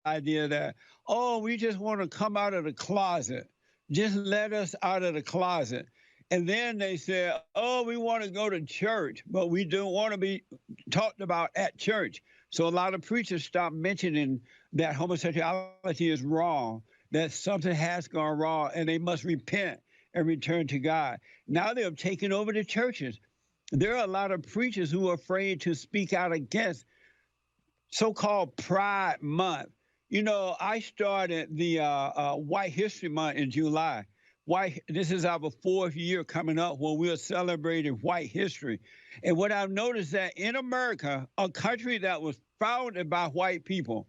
idea that, oh, we just want to come out of the closet. Just let us out of the closet. And then they said, oh, we want to go to church, but we don't want to be talked about at church. So a lot of preachers stopped mentioning that homosexuality is wrong, that something has gone wrong, and they must repent and return to God. Now they have taken over the churches. There are a lot of preachers who are afraid to speak out against so-called Pride Month. You know, I started the White History Month in July. This is our 4th year coming up when we are celebrating white history. And what I've noticed that in America, a country that was founded by white people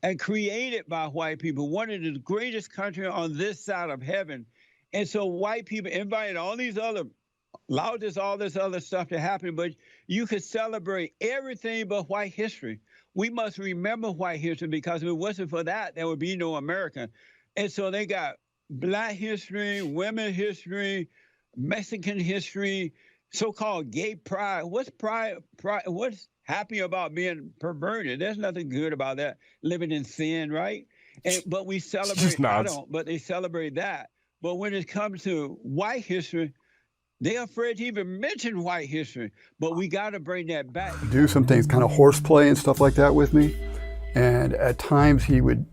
and created by white people, one of the greatest countries on this side of heaven. And so white people invited allowed all this other stuff to happen, but you could celebrate everything but white history. We must remember white history, because if it wasn't for that, there would be no America. And so they got Black history, women history, Mexican history, so-called gay pride. What's pride? What's happy about being perverted? There's nothing good about that. Living in sin, right? But we celebrate. I don't. But they celebrate that. But when it comes to white history, they're afraid to even mention white history. But we got to bring that back. Do some things, kind of horseplay and stuff like that with me, and at times he would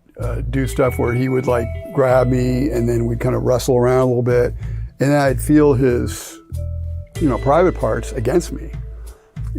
do stuff where he would like grab me and then we'd kind of wrestle around a little bit, and then I'd feel his, private parts against me.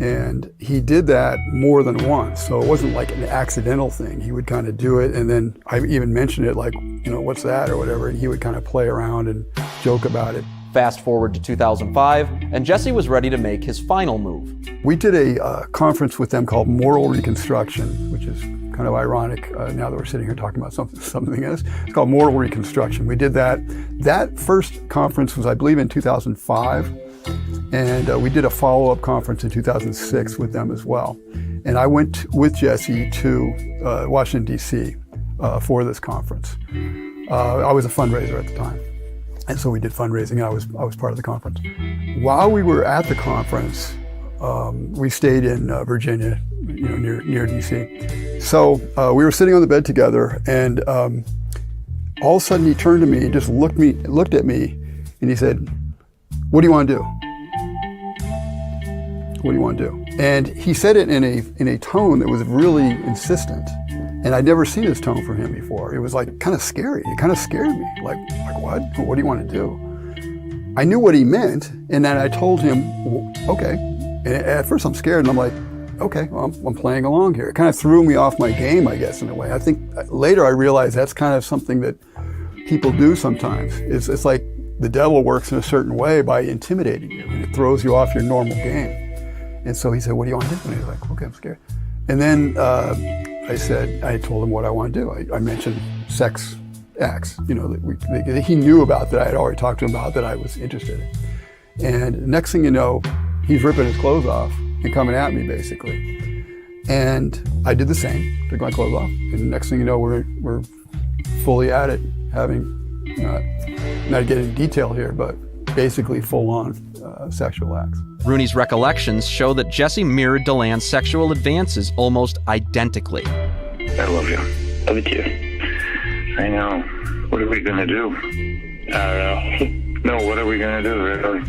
And he did that more than once, so it wasn't like an accidental thing. He would kind of do it, and then I even mentioned it like, what's that or whatever, and he would kind of play around and joke about it. Fast forward to 2005, and Jesse was ready to make his final move. We did a conference with them called Moral Reconstruction, which is kind of ironic now that we're sitting here talking about something else. It's called Moral Reconstruction. We did that. That first conference was, I believe, in 2005, and we did a follow-up conference in 2006 with them as well. And I went with Jesse to Washington, D.C. For this conference. I was a fundraiser at the time. And so we did fundraising, and I was part of the conference. While we were at the conference, we stayed in Virginia, near DC. So we were sitting on the bed together, and all of a sudden he turned to me, and just looked at me, and he said, "What do you want to do? What do you want to do?" And he said it in a tone that was really insistent. And I'd never seen this tone from him before. It was like kind of scary. It kind of scared me. Like what? What do you want to do? I knew what he meant, and then I told him, okay. And at first I'm scared, and I'm like, okay, well, I'm playing along here. It kind of threw me off my game, I guess, in a way. I think later I realized that's kind of something that people do sometimes. It's like the devil works in a certain way by intimidating you, and it throws you off your normal game. And so he said, what do you want to do? And he was like, okay, I'm scared. And then I told him what I want to do. I mentioned sex acts, that he knew about, that I had already talked to him about, that I was interested in. And next thing you know, he's ripping his clothes off and coming at me, basically. And I did the same, took my clothes off. And next thing you know, we're fully at it, having, not getting into detail here, but basically full-on sexual acts. Rooney's recollections show that Jesse mirrored DeLand's sexual advances almost identically. I love you. Love you too. I know. What are we going to do? I don't know. No, what are we going to do, really?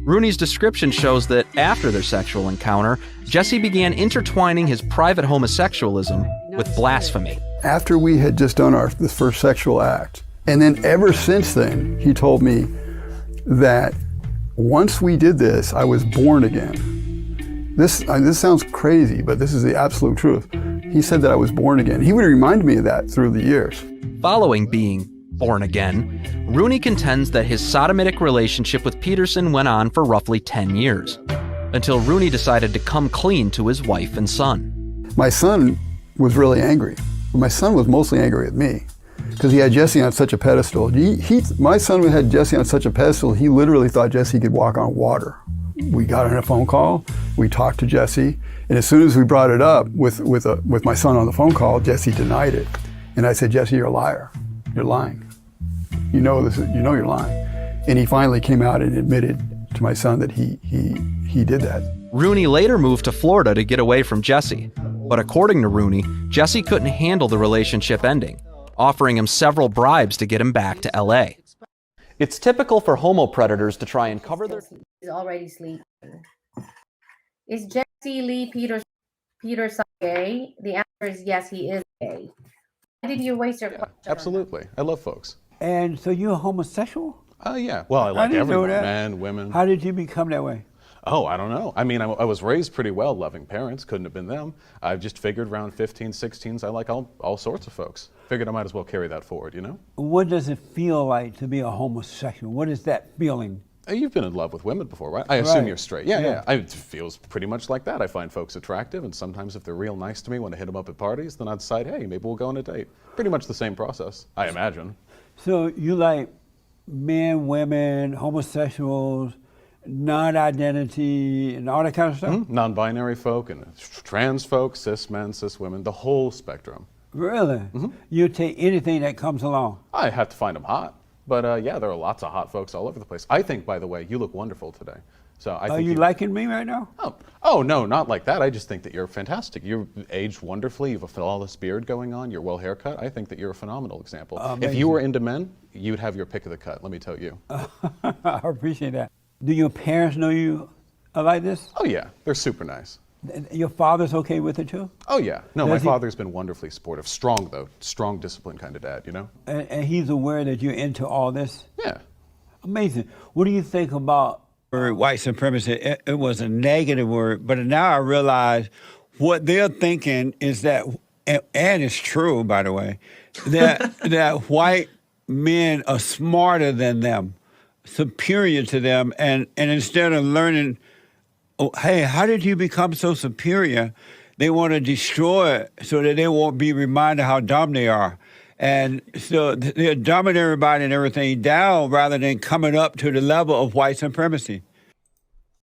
Rooney's description shows that after their sexual encounter, Jesse began intertwining his private homosexualism with blasphemy. After we had just done the first sexual act, and then ever since then, he told me that once we did this, I was born again. This sounds crazy, but this is the absolute truth. He said that I was born again. He would remind me of that through the years. Following being born again, Rooney contends that his sodomitic relationship with Peterson went on for roughly 10 years, until Rooney decided to come clean to his wife and son. My son was really angry. My son was mostly angry at me, because he had Jesse on such a pedestal. My son had Jesse on such a pedestal, he literally thought Jesse could walk on water. We got on a phone call, we talked to Jesse, and as soon as we brought it up with my son on the phone call, Jesse denied it. And I said, Jesse, you're a liar. You're lying. You know you're lying. And he finally came out and admitted to my son that he did that. Rooney later moved to Florida to get away from Jesse. But according to Rooney, Jesse couldn't handle the relationship ending, offering him several bribes to get him back to LA. It's typical for homo predators to try and cover their... He's already sleeping. Is Jesse Lee Peterson gay? The answer is yes, he is gay. Why did you waste your question? Absolutely. I love folks. And so you're homosexual? Yeah. Well, I like didn't know everyone, that. men, women. How did you become that way? Oh, I don't know. I mean, I was raised pretty well, loving parents. Couldn't have been them. I just figured around 15, 16s, I like all sorts of folks. Figured I might as well carry that forward, you know? What does it feel like to be a homosexual? What is that feeling? You've been in love with women before, right? I assume Right. you're straight. Yeah. It feels pretty much like that. I find folks attractive, and sometimes if they're real nice to me when I hit them up at parties, then I decide, hey, maybe we'll go on a date. Pretty much the same process, I imagine. So you like men, women, homosexuals, non-identity, and all that kind of stuff? Non-binary folk and trans folk, cis men, cis women, the whole spectrum. Really? You take anything that comes along? I have to find them hot. But yeah, there are lots of hot folks all over the place. I think, by the way, you look wonderful today. So I Are think you liking me right now? Oh, no, not like that. I just think that you're fantastic. You're aged wonderfully. You have a flawless beard going on. You're well haircut. I think that you're a phenomenal example. If you were into men, you'd have your pick of the cut, let me tell you. I appreciate that. Do your parents know you are like this? Oh, yeah. They're super nice. Your father's okay with it too? Oh, yeah. No, my Does he- father's been wonderfully supportive. Strong, though. Strong, disciplined kind of dad, you know? And he's aware that you're into all this? Yeah. Amazing. What do you think about white supremacy? It was a negative word, but now I realize what they're thinking is that, and it's true, by the way, that white men are smarter than them, superior to them, and instead of learning, oh, hey, how did you become so superior? They want to destroy it so that they won't be reminded how dumb they are. And so they're dumbing everybody and everything down rather than coming up to the level of white supremacy.